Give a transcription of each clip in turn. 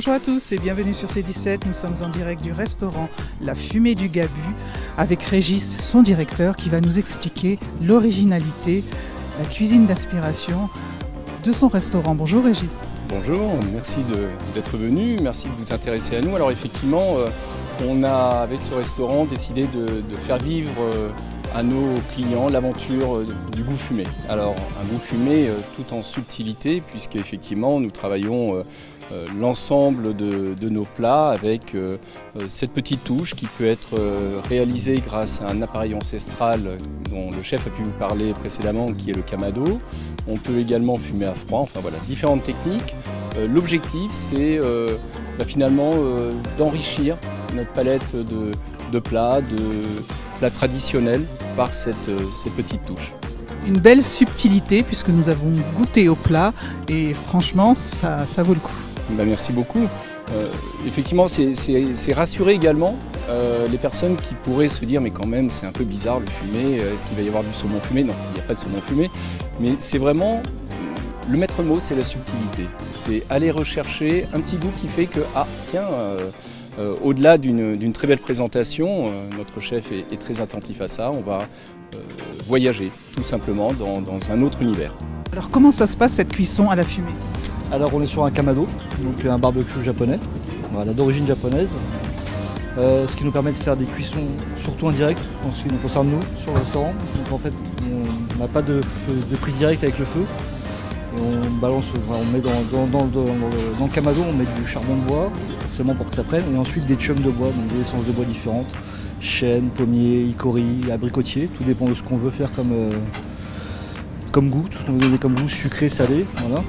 Bonjour à tous et bienvenue sur C17. Nous sommes en direct du restaurant La Fumée du Gabu avec Régis, son directeur, qui va nous expliquer l'originalité, la cuisine d'inspiration de son restaurant. Bonjour Régis. Bonjour, merci d'être venu, merci de vous intéresser à nous. Alors effectivement, on a avec ce restaurant décidé de faire vivre à nos clients l'aventure du goût fumé. Alors un goût fumé tout en subtilité, puisque effectivement nous travaillons l'ensemble de nos plats avec cette petite touche qui peut être réalisée grâce à un appareil ancestral dont le chef a pu vous parler précédemment, qui est le kamado. On peut également fumer à froid, enfin voilà, différentes techniques. L'objectif c'est finalement d'enrichir notre palette de plats traditionnels par ces petites touches. Une belle subtilité puisque nous avons goûté au plat et franchement ça vaut le coup. Ben, merci beaucoup. Effectivement c'est rassurer également les personnes qui pourraient se dire mais quand même c'est un peu bizarre le fumé, est-ce qu'il va y avoir du saumon fumé? Non, il n'y a pas de saumon fumé, mais c'est vraiment le maître mot, c'est la subtilité. C'est aller rechercher un petit goût qui fait que au-delà d'une très belle présentation, notre chef est très attentif à ça, on va voyager tout simplement dans un autre univers. Alors comment ça se passe cette cuisson à la fumée? Alors on est sur un kamado, donc un barbecue japonais, voilà, d'origine japonaise, ce qui nous permet de faire des cuissons surtout en direct en ce qui nous concerne nous sur le restaurant. Donc en fait on n'a pas de prise directe avec le feu. Et on balance, on met dans le kamado, on met du charbon de bois, forcément pour que ça prenne, et ensuite des chums de bois, donc des essences de bois différentes, chêne, pommier, hickory, abricotier, tout dépend de ce qu'on veut faire comme goût, tout ce qu'on veut donner comme goût, sucré, salé, voilà.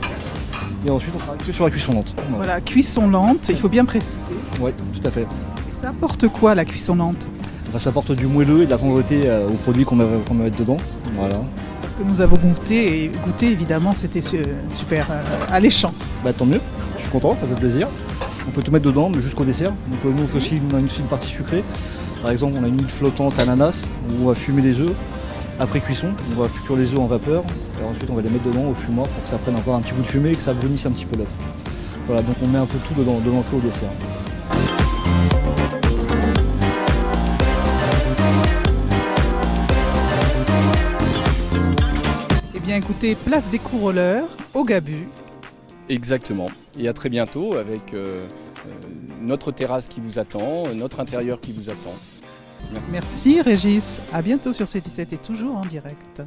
Et ensuite on travaille que sur la cuisson lente. Voilà, cuisson lente, il faut bien préciser. Oui, tout à fait. Et ça apporte quoi la cuisson lente? Enfin, ça apporte du moelleux et de la tendreté aux produits qu'on va mettre dedans, voilà. Parce que nous avons goûté, et goûter évidemment c'était super alléchant. Bah tant mieux, je suis content, ça fait plaisir. On peut tout mettre dedans, mais jusqu'au dessert. Donc nous on fait aussi une partie sucrée. Par exemple on a une huile flottante ananas où on va fumer les œufs. Après cuisson, on va cuire les œufs en vapeur. Et ensuite on va les mettre dedans au fumoir pour que ça prenne encore un petit bout de fumée et que ça brunisse un petit peu l'œuf. Voilà, donc on met un peu tout dedans, de l'entrée au dessert. Écoutez, place des couroleurs au Gabu. Exactement, et à très bientôt avec notre terrasse qui vous attend, notre intérieur qui vous attend. Merci Régis, à bientôt sur C17 et toujours en direct.